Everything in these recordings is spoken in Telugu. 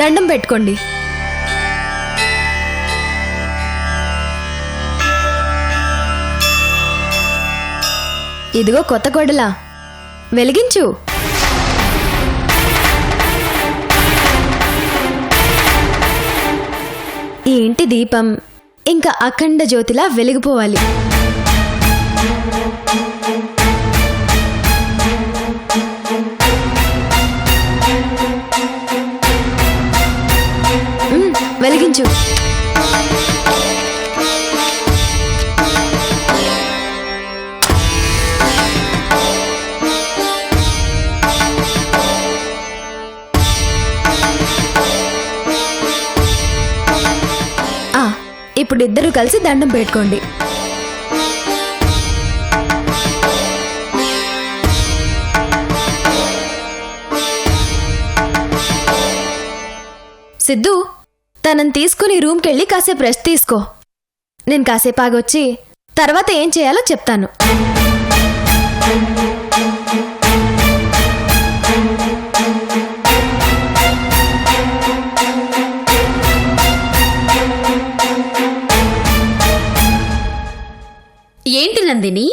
దండం పెట్టుకోండి. ఇదిగో కొత్త కోడలా, వెలిగించు. ఈ ఇంటి దీపం ఇంకా అఖండ జ్యోతిలా వెలిగిపోవాలి. వెలిగించు. ఇప్పుడు ఇద్దరు కలిసి దండం పెట్టుకోండి. సిద్ధు, తనని తీసుకుని రూమ్కి వెళ్ళి కాసేపు రెస్ట్ తీసుకో. నేను కాసేపు ఆగొచ్చి తర్వాత ఏం చేయాలో చెప్తాను. ఏంటి నందిని,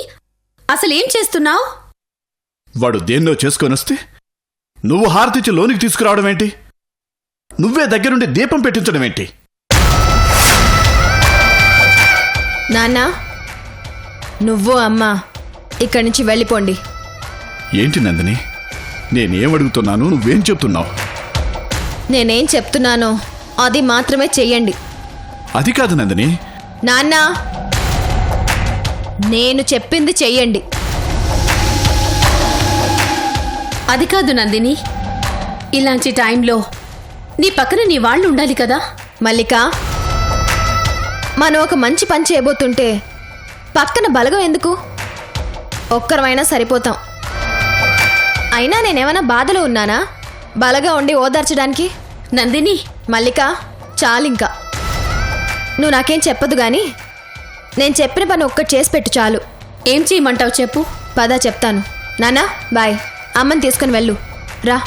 అసలేం చేస్తున్నావు? వాడు దేన్నో చేసుకొని వస్తే నువ్వు హారతిచ్చి లోనికి తీసుకురావడం ఏంటి? నువ్వే దగ్గరుండి దీపం పెట్టించడం ఏంటి? నాన్నా, నువ్వు అమ్మా ఇక్కడి నుంచి వెళ్ళిపోండి. ఏంటి నందిని, నేనేం అడుగుతున్నాను, నువ్వేం చెప్తున్నావు? నేనేం చెప్తున్నానో అది మాత్రమే చెయ్యండి. అది కాదు నందిని. నాన్నా, నేను చెప్పింది చెయ్యండి. అది కాదు నందిని, ఇలాంటి టైంలో నీ పక్కన నీ వాళ్ళు ఉండాలి కదా. మల్లిక, మనం ఒక మంచి పని చేయబోతుంటే పక్కన బలగం ఎందుకు? ఒక్కరమైనా సరిపోతాం. అయినా నేనేమైనా బాధలో ఉన్నానా బలగా ఉండి ఓదార్చడానికి? నందిని, మల్లిక, చాలింకా. నువ్వు నాకేం చెప్పదు గాని నేను చెప్పిన పని ఒక్కటి చేసి పెట్టు చాలు. ఏం చేయమంటావు చెప్పు. పదా చెప్తాను. నాన్నా బాయ్. అమ్మని తీసుకుని వెళ్ళు. రా.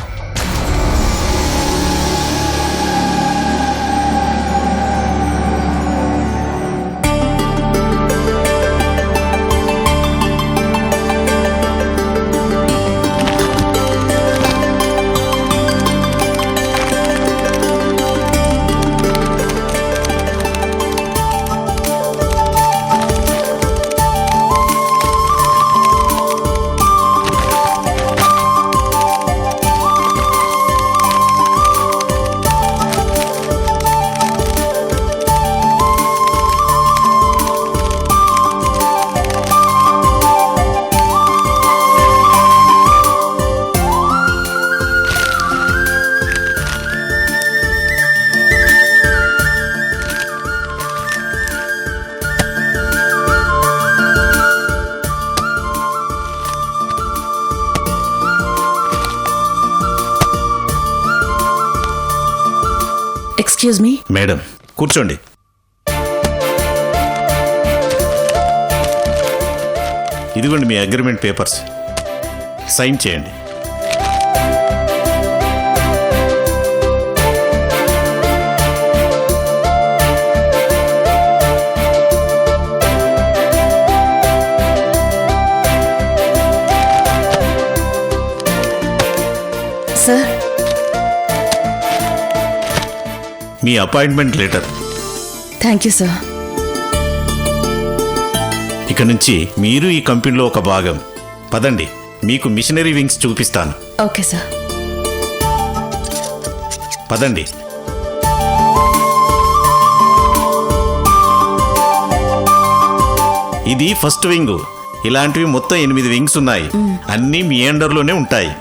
Excuse me. మేడం, కూర్చోండి. ఇదిగోండి మీ అగ్రిమెంట్ పేపర్స్, సైన్ చేయండి. Sir, me appointment letter. Thank you sir. ఇక నుంచి మీరు ఈ కంపెనీలో ఒక భాగం. పదండి, మీకు మిషనరీ వింగ్స్ చూపిస్తాను. Okay sir. పదండి. ఇది ఫస్ట్ వింగ్. ఇలాంటివి మొత్తం 8 వింగ్స్ ఉన్నాయి. అన్నీ మీ అండర్లోనే ఉంటాయి.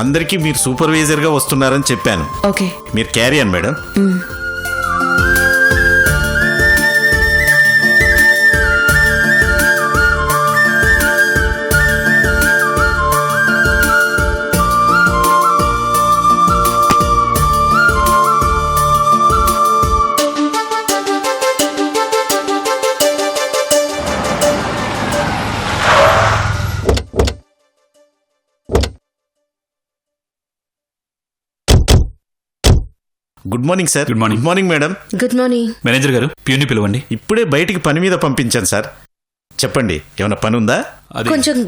అందరికీ మీరు సూపర్వైజర్గా వస్తున్నారని చెప్పాను. ఓకే, మీరు carry on madam. Good morning sir. Good morning. Good morning madam. Good morning. Manager గారు ప్యూని పిలవండి. ఇప్పుడే బయటికి పని మీద పంపించాను సార్. చెప్పండి, ఏమైనా పని ఉందా? అది కొంచెం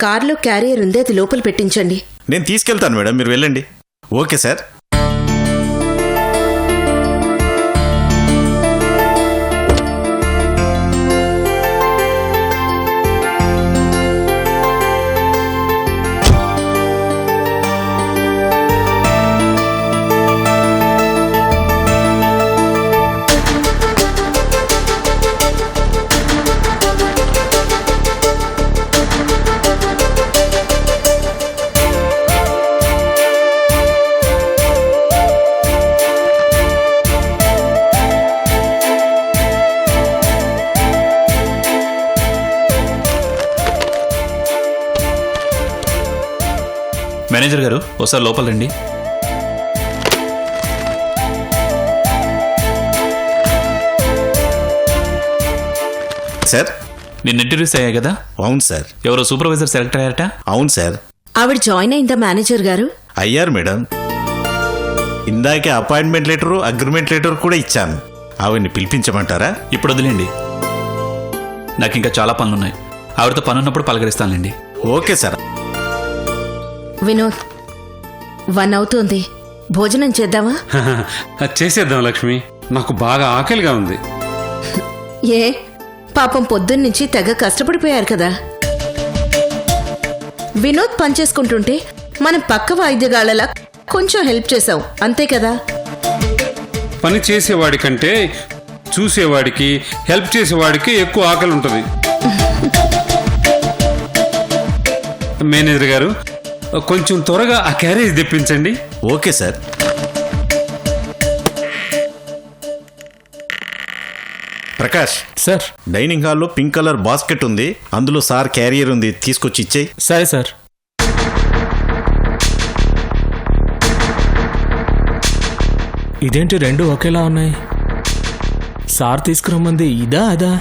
కార్లో క్యారియర్ ఉంది, అది లోపల పెట్టించండి. నేను తీసుకెళ్తాను మేడం, మీరు వెళ్ళండి. Okay sir. మేనేజర్ గారు ఒకసారి లోపల రండి. సార్. నిన్న ఇంటర్వ్యూస్ అయ్యాయి కదా, అవును సార్. ఎవరో సూపర్వైజర్ సెలెక్ట్ అయ్యారట. అవును సార్. ఆవిడ జాయిన్ అయిందా మేనేజర్ గారు? అయ్యారు మేడం. ఇందాకే అపాయింట్మెంట్ లెటరు, అగ్రిమెంట్ లెటర్ కూడా ఇచ్చాను. ఆవిడ్ని పిలిపించమంటారా? ఇప్పుడు వదిలేండి, నాకు ఇంకా చాలా పనులున్నాయి. ఆవిడతో పని ఉన్నప్పుడు పలకరిస్తానులేండి. Okay sir. వినోద్, 1 అవుతోంది, భోజనం చేద్దామా? చేసేద్దాం లక్ష్మి, నాకు బాగా ఆకలిగా ఉంది. ఏ పాపం పొద్దున్నుంచి తెగ కష్టపడిపోయారు కదా. వినోద్ పనిచేసుకుంటుంటే మనం పక్క వాయిద్యగాళ్ళలా కొంచెం హెల్ప్ చేసాం, అంతే కదా. పని చేసేవాడి కంటే చూసేవాడికి, హెల్ప్ చేసేవాడికి ఎక్కువ ఆకలి ఉంటుంది. మేనేజర్ గారు, కొంచెం త్వరగా ఆ క్యారేజ్ తెప్పించండి. Okay sir. Prakash sir. Dining హాల్లో పింక్ కలర్ బాస్కెట్ ఉంది, అందులో సార్ క్యారియర్ ఉంది, తీసుకొచ్చి ఇచ్చేయి. సరే సార్. ఇదేంటి రెండు ఒకేలా ఉన్నాయి? సార్ తీసుకురమ్మంది ఇదా అదా?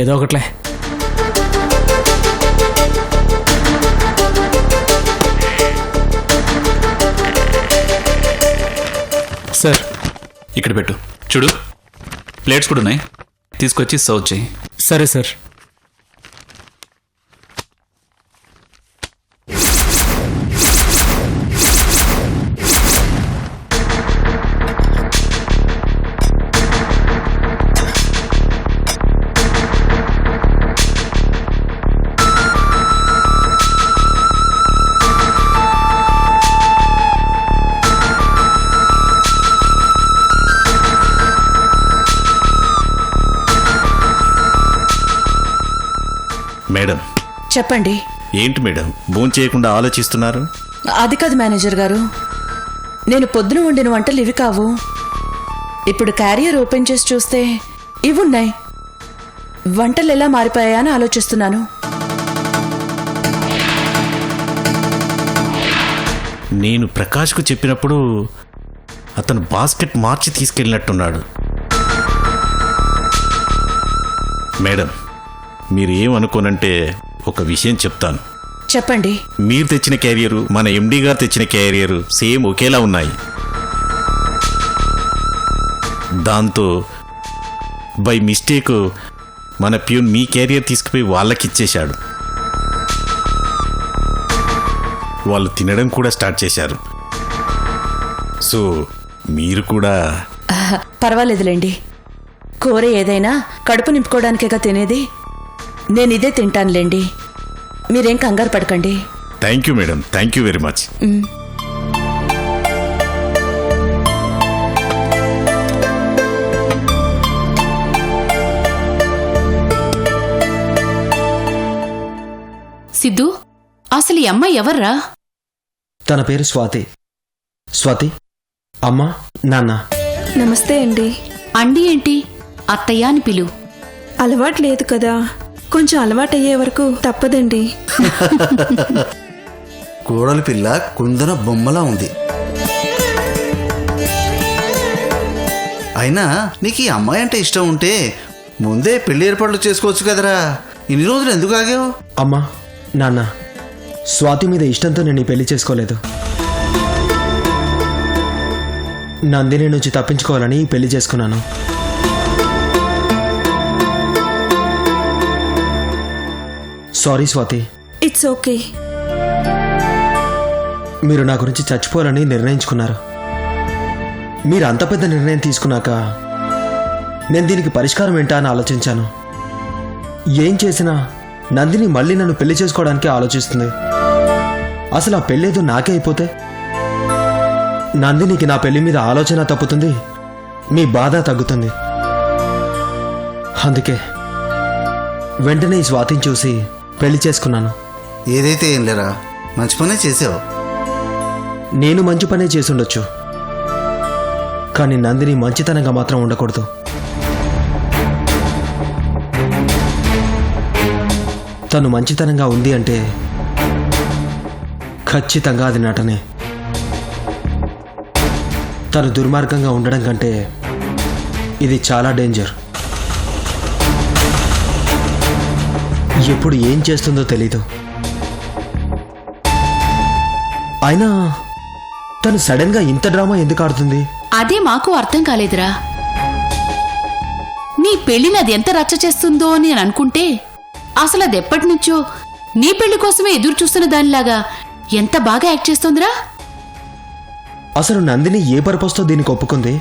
ఏదో ఒకట్లే. సార్ ఇక్కడ పెట్టు. చూడు, ప్లేట్స్ కూడా ఉన్నాయి, తీసుకొచ్చి సర్వ్ చేయి. సరే సార్. మేడం. చెప్పండి. ఏంటి మేడం భోంచేయకుండా ఆలోచిస్తున్నారు? అది కాదు మేనేజర్ గారు, నేను పొద్దున వండిన వంటలు ఇవి కావు. ఇప్పుడు క్యారియర్ ఓపెన్ చేసి చూస్తే ఇవి ఉన్నాయి. వంటలు ఎలా మారిపోయాయా అని ఆలోచిస్తున్నాను. నేను ప్రకాష్కు చెప్పినప్పుడు అతను బాస్కెట్ మార్చి తీసుకెళ్ళినట్టున్నాడు. మేడం, మీరు ఏమనుకోనంటే ఒక విషయం చెప్తాను. చెప్పండి. మీరు తెచ్చిన క్యారియరు, మన ఎండీ గారు తెచ్చిన క్యారియరు సేమ్ ఒకేలా ఉన్నాయి. దాంతో బై మిస్టేక్ మన ప్యూన్ మీ క్యారియర్ తీసుకుపోయి వాళ్ళకిచ్చేశాడు. వాళ్ళు తినడం కూడా స్టార్ట్ చేశారు. సో మీరు కూడా పర్వాలేదులేండి, కూర ఏదైనా కడుపు నింపుకోవడానికేగా తినేది. నేను ఇదే తింటానులేండి, మీరేం కంగారు పడకండి. Thank you madam, thank you very much. Siddhu, అసలు ఈ అమ్మాయి ఎవర్రా? తన పేరు స్వాతి. స్వాతి, అమ్మ, నాన్న. నమస్తే అండి. అండి ఏంటి, అత్తయ్య అని పిలు. అలవాటు లేదు కదా, కొంచెం అలవాటయ్యే వరకు తప్పదండి. కోడలి పిల్ల కుందన బొమ్మలా ఉంది. అయినా నీకు ఈ అమ్మాయి అంటే ఇష్టం ఉంటే ముందే పెళ్లి ఏర్పాట్లు చేసుకోవచ్చు కదరా. ఇన్ని రోజులు ఎందుకు ఆగావు? అమ్మా, నాన్న, స్వాతి మీద ఇష్టంతో నేను ఈ పెళ్లి చేసుకోలేదు. నందిని నుంచి తప్పించుకోవాలని ఈ పెళ్లి చేసుకున్నాను. సారీ స్వాతి. It's okay. మీరు నా గురించి చచ్చిపోవాలని నిర్ణయించుకున్నారు. మీరు అంత పెద్ద నిర్ణయం తీసుకున్నాక నేను దీనికి పరిష్కారం ఏంటా అని ఆలోచించాను. ఏం చేసినా నందిని మళ్ళీ నన్ను పెళ్లి చేసుకోవడానికి ఆలోచిస్తుంది. అసలు ఆ పెళ్ళేదో నాకే అయిపోతే నందినికి నా పెళ్లి మీద ఆలోచన తప్పుతుంది, మీ బాధ తగ్గుతుంది. అందుకే వెంటనే ఈ స్వాతిని చూసి పెళ్లి చేసుకున్నాను. ఏదైతే ఏం లేరా, మంచి పనే చేసావు. నేను మంచి పనే చేసుండొచ్చు, కానీ నందిని మంచితనంగా మాత్రం ఉండకూడదు. తను మంచితనంగా ఉంది అంటే ఖచ్చితంగా అది నటనే. తను దుర్మార్గంగా ఉండడం కంటే ఇది చాలా డేంజర్. ఎప్పుడు ఏం చేస్తుందో తెలీదు. అయినా తను సడన్ గా ఇంత డ్రామా ఎందుకు ఆడుతుంది? అదే మాకు అర్థం కాలేదురా. నీ పెళ్లిని అది ఎంత రచ్చ చేస్తుందో అని నేను అనుకుంటే అసలు అది ఎప్పటి నుంచో నీ పెళ్లి కోసమే ఎదురు చూస్తున్న దానిలాగా ఎంత బాగా యాక్ట్ చేస్తోందిరా. అసలు నందిని ఏ పర్పస్తో దీనికి ఒప్పుకుంది,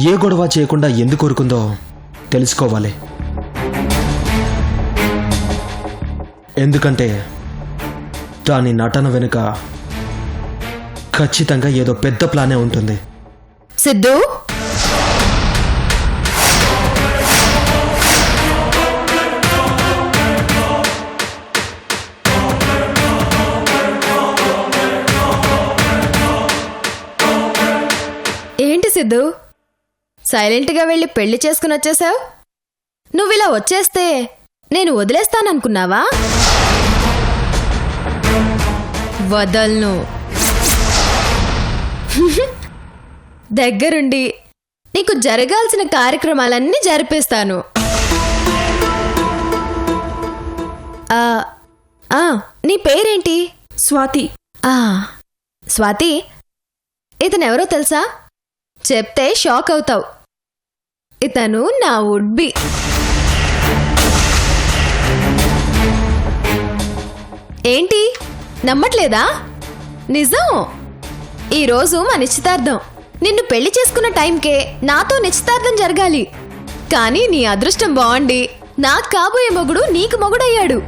ఏ గొడవ చేయకుండా ఎందుకు కోరుకుందో తెలుసుకోవాలి. ఎందుకంటే దాని నటన వెనుక ఖచ్చితంగా ఏదో పెద్ద ప్లానే ఉంటుంది. సిద్ధు, ఏంటి సిద్ధు సైలెంట్గా వెళ్ళి పెళ్లి చేసుకుని వచ్చేసావు? నువ్విలా వచ్చేస్తే నేను వదిలేస్తాననుకున్నావా? వదల్ను. దగ్గరుండి నీకు జరగాల్సిన కార్యక్రమాలన్నీ జరిపిస్తాను. నీ పేరేంటి? స్వాతి. స్వాతి, ఇతనెవరో తెలుసా? చెప్తే షాక్ అవుతావు. ఇతను నా వుడ్బి. ఏంటి నమ్మట్లేదా? నిజం. ఈరోజు మా నిశ్చితార్థం. నిన్ను పెళ్లి చేసుకున్న టైంకే నాతో నిశ్చితార్థం జరగాలి. కానీ నీ అదృష్టం బాగుండి నాకు కాబోయే మొగుడు నీకు మొగుడయ్యాడు.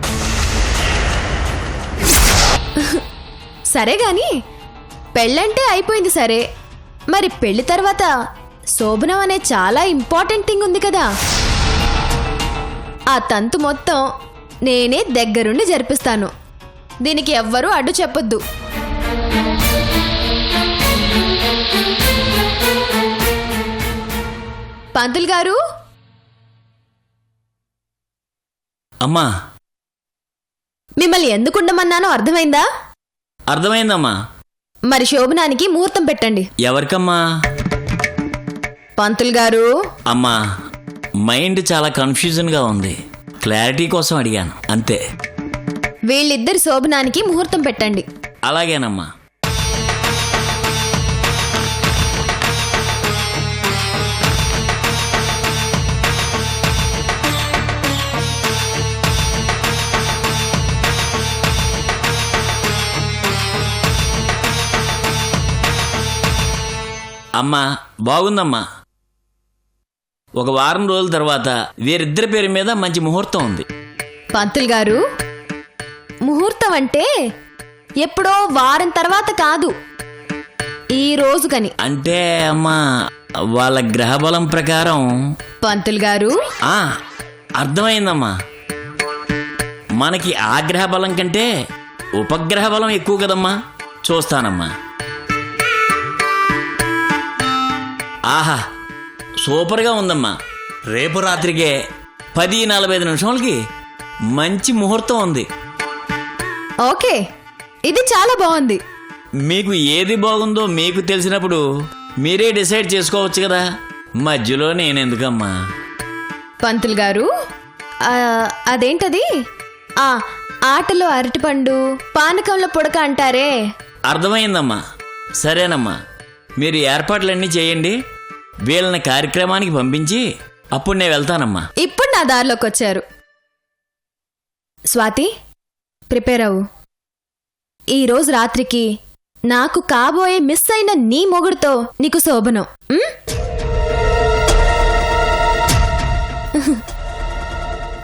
సరే గాని పెళ్ళంటే అయిపోయింది సరే, మరి పెళ్లి తర్వాత శోభనం అనే చాలా ఇంపార్టెంట్ థింగ్ ఉంది కదా. ఆ తంతు మొత్తం నేనే దగ్గరుండి జరిపిస్తాను. దీనికి ఎవ్వరూ అడ్డు చెప్పొద్దు. పంతులు గారు. అమ్మా, మిమ్మల్ని ఎందుకు ఉండమన్నానో అర్థమైందా? అర్థమైందమ్మా. మరి శోభనానికి ముహూర్తం పెట్టండి. ఎవరికమ్మా? పంతులు గారు. అమ్మా, మైండ్ చాలా కన్ఫ్యూజన్గా ఉంది. క్లారిటీ కోసం అడిగాను అంతే. వీళ్ళిద్దరి శోభనానికి ముహూర్తం పెట్టండి. అలాగేనమ్మా. అమ్మా, బాగుందమ్మా. ఒక వారం రోజుల తర్వాత వీరిద్దరి పేరు మీద మంచి ముహూర్తం ఉంది. పంతులు గారు, ముహూర్తం అంటే ఎప్పుడో వారం తర్వాత కాదు, ఈ రోజు కని. అంటే అమ్మా, వాళ్ళ గ్రహబలం ప్రకారం. పంతులు గారు. అర్థమైందమ్మా. మనకి ఆ గ్రహ బలం కంటే ఉపగ్రహ బలం ఎక్కువ కదమ్మా. చూస్తానమ్మా. ఆహా, సూపర్గా ఉందమ్మా. రేపు రాత్రికే 10:45 మంచి ముహూర్తం ఉంది. ఓకే, ఇది చాలా బాగుంది. మీకు ఏది బాగుందో మీకు తెలిసినప్పుడు మీరే డిసైడ్ చేసుకోవచ్చు కదా. మధ్యలో నేనెందుకమ్మా? పంతులు గారు, అదేంటది? ఆటలో అరటిపండు పానకంలో పుడక అంటారే. అర్థమైందమ్మా. సరేనమ్మా, మీరు ఏర్పాట్లన్నీ చేయండి, వీళ్ళని కార్యక్రమానికి పంపించి అప్పుడు నేను వెళ్తానమ్మా. ఇప్పుడు నా దారిలోకి వచ్చారు. స్వాతి, ప్రిపేర్ అవ్వు. ఈరోజు రాత్రికి నాకు కాబోయే మిస్ అయిన నీ మొగుడుతో నీకు శోభనం. ఉం?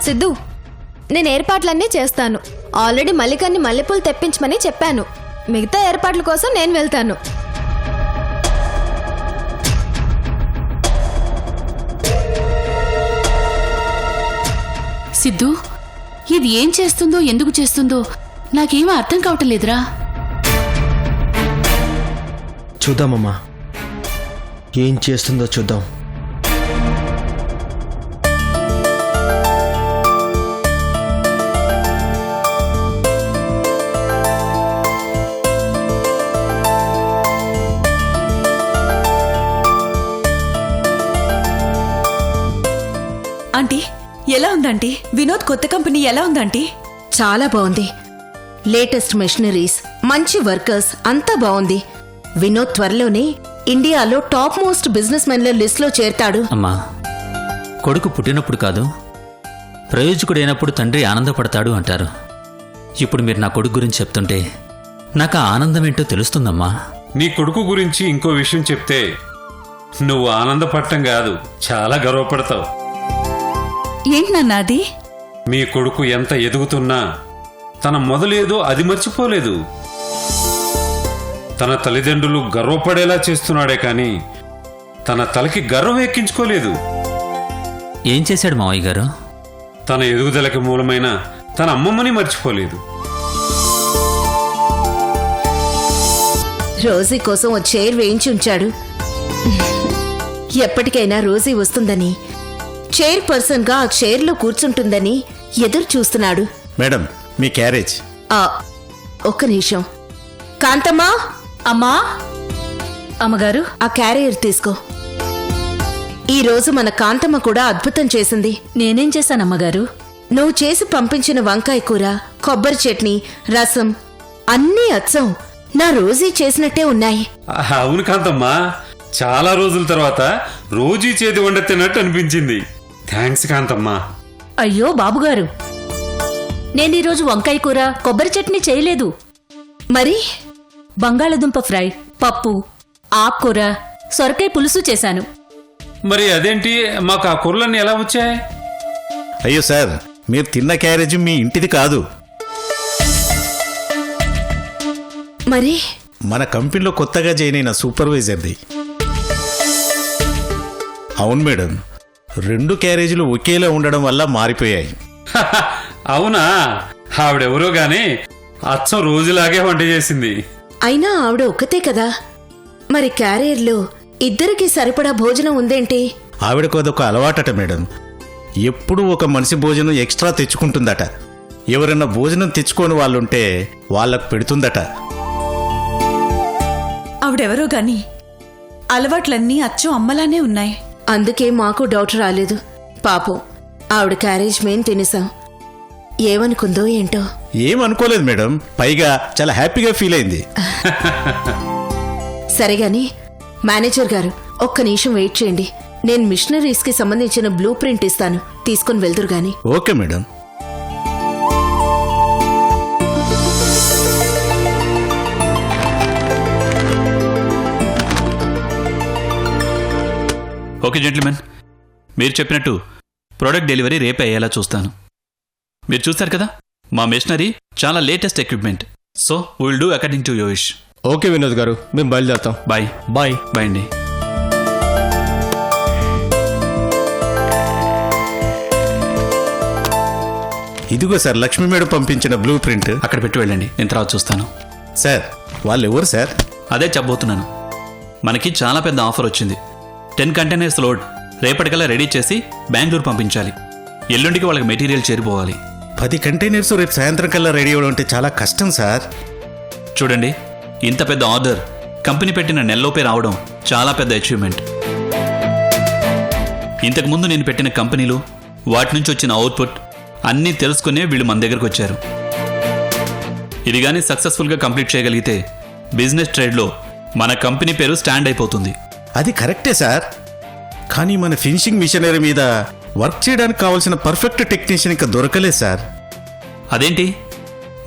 సిద్ధు, నేను ఏర్పాట్లన్నీ చేస్తాను. ఆల్రెడీ మల్లికన్ని మల్లెపూలు తెప్పించమని చెప్పాను. మిగతా ఏర్పాట్ల కోసం నేను వెళ్తాను. సిద్ధు, ఇది ఏం చేస్తుందో ఎందుకు చేస్తుందో నాకేమీ అర్థం కావటం లేదురా. చూద్దామమ్మా, ఏం చేస్తుందో చూద్దాం. ఆంటీ, ఎలా ఉందంటీ? వినోద్ కొత్త కంపెనీ ఎలా ఉందంటీ? చాలా బాగుంది. లేటెస్ట్ మెషినరీస్, మంచి వర్కర్స్, అంతా బాగుంది. వినోద్ త్వరలోనే ఇండియాలో టాప్ మోస్ట్ బిజినెస్ మెన్ల లిస్ట్లో చేరతాడు. అమ్మా, కొడుకు పుట్టినప్పుడు కాదు, ప్రయోజకుడైనప్పుడు తండ్రి ఆనందపడతాడు అంటారు. ఇప్పుడు మీరు నా కొడుకు గురించి చెప్తుంటే నాకు ఆ ఆనందం ఏంటో తెలుస్తుందమ్మా. నీ కొడుకు గురించి ఇంకో విషయం చెప్తే నువ్వు ఆనందపడటం కాదు, చాలా గర్వపడతావు. ఏంటన్నా అది? మీ కొడుకు ఎంత ఎదుగుతున్నా తన మొదలేదో అది మర్చిపోలేదు. తన తల్లిదండ్రులు గర్వపడేలా చేస్తున్నాడే కానీ తన తలకి గర్వం ఎక్కించుకోలేదు. ఏం చేశాడు మావయ్య గారు? తన ఎదుగుదలకి మూలమైన తన అమ్మమ్మని మర్చిపోలేదు. రోజీ కోసం ఓ చైర్ వేయించి ఉంచాడు. ఎప్పటికైనా రోజీ వస్తుందని, చైర్ పర్సన్ గా ఆ చైర్లో కూర్చుంటుందని ఎదురు చూస్తున్నాడు. మేడం, మీ క్యారేజ్. ఒక్క నిమిషం. కాంతమ్మా! అమ్మా! అమ్మగారు, ఆ క్యారియర్ తీసుకో. ఈ రోజు మన కాంతమ్మ కూడా అద్భుతం చేసింది. నేనేం చేశానమ్మగారు? నువ్వు చేసి పంపించిన వంకాయ కూర, కొబ్బరి చట్నీ, రసం అన్నీ అచ్చం నా రోజీ చేసినట్టే ఉన్నాయి. అవును కాంతమ్మా, చాలా రోజుల తర్వాత రోజీ చేతి వంట తిన్నట్టు అనిపించింది. థ్యాంక్స్ కాంతమ్మా. అయ్యో బాబుగారు, నేను ఈరోజు వంకాయ కూర, కొబ్బరి చట్నీ చేయలేదు. మరి బంగాళదుంప ఫ్రై, పప్పు, ఆకుకూర, సొరకాయ పులుసు చేశాను. మరి అదేంటి, మాకు ఆ కూరలన్నీ ఎలా వచ్చాయి? అయ్యో సార్, మీరు తిన్న క్యారేజ్ మీ ఇంటిది కాదు. మరి మన కంపెనీలో కొత్తగా జాయిన్ అయిన సూపర్వైజర్ది. అవును మేడం, 2 క్యారేజీలు ఒకేలా ఉండడం వల్ల మారిపోయాయి. అవునా? ఆవిడెవరో గాని అచ్చం రోజులాగే వంట చేసింది. అయినా ఆవిడ ఒక్కతే కదా, మరి క్యారియర్లో ఇద్దరికి సరిపడా భోజనం ఉందేంటి? ఆవిడకు అదొక అలవాటట మేడం. ఎప్పుడూ ఒక మనిషి భోజనం ఎక్స్ట్రా తెచ్చుకుంటుందట. ఎవరైనా భోజనం తెచ్చుకోని వాళ్ళుంటే వాళ్ళకు పెడుతుందట. ఆవిడెవరో గాని అలవాట్లన్నీ అచ్చం అమ్మలానే ఉన్నాయి. అందుకే మాకు డౌట్ రాలేదు. పాపం ఆవిడ క్యారేజ్ మేం తినేసాం. ఏమనుకుందో ఏంటో. ఏమనుకోలేదు మేడం, పైగా చాలా హ్యాపీగా ఫీల్ అయింది. సరేగాని మేనేజర్ గారు, ఒక్క నిమిషం వెయిట్ చేయండి. నేను మిషనరీస్ కి సంబంధించిన బ్లూ ప్రింట్ ఇస్తాను, తీసుకుని వెళ్తురు గాని. Okay madam. ఓకే జెంట్మెన్, మీరు చెప్పినట్టు ప్రోడక్ట్ డెలివరీ రేపే అయ్యేలా చూస్తాను. మీరు చూస్తారు కదా, మా మెషినరీ చాలా latest equipment. So will do according to your wish. Okay Vinod గారు, మేము బయలుదేరుతాం. బాయ్. బాయ్. బాయ్ అండి. ఇదిగో సార్, లక్ష్మీ మేడం పంపించిన బ్లూ ప్రింట్. అక్కడ పెట్టి వెళ్ళండి, నేను తర్వాత చూస్తాను. సార్, వాళ్ళు ఎవరు సార్? అదే చెప్పబోతున్నాను. మనకి చాలా పెద్ద ఆఫర్ వచ్చింది. 10 కంటైనర్స్ లోడ్ రేపటికల్లా రెడీ చేసి బెంగళూరు పంపించాలి. ఎల్లుండికి వాళ్ళకి మెటీరియల్ చేరిపోవాలి. 10 కంటైనర్స్ రేపు సాయంత్రం కల్లా రెడీ అవ్వడం అంటే చాలా కష్టం సార్. చూడండి, ఇంత పెద్ద ఆర్డర్ కంపెనీ పెట్టిన నెలలోపే రావడం చాలా పెద్ద అచీవ్మెంట్. ఇంతకుముందు నేను పెట్టిన కంపెనీలు, వాటి నుంచి వచ్చిన అవుట్పుట్ అన్నీ తెలుసుకునే వీళ్ళు మన దగ్గరకు వచ్చారు. ఇది కానీ సక్సెస్ఫుల్గా కంప్లీట్ చేయగలిగితే బిజినెస్ ట్రేడ్లో మన కంపెనీ పేరు స్టాండ్ అయిపోతుంది. అది కరెక్టే సార్, కానీ మన ఫినిషింగ్ మిషనరీ మీద వర్క్ చేయడానికి కావాల్సిన పర్ఫెక్ట్ టెక్నీషియన్ ఇంకా దొరకలేదు సార్. అదేంటి,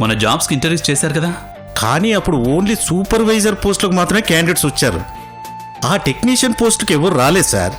మన జాబ్స్కి ఇంటర్వ్యూస్ చేశారు కదా? కానీ అప్పుడు ఓన్లీ సూపర్వైజర్ పోస్టులకు మాత్రమే క్యాండిడేట్స్ వచ్చారు. ఆ టెక్నీషియన్ పోస్టుకి ఎవరు రాలేదు సార్.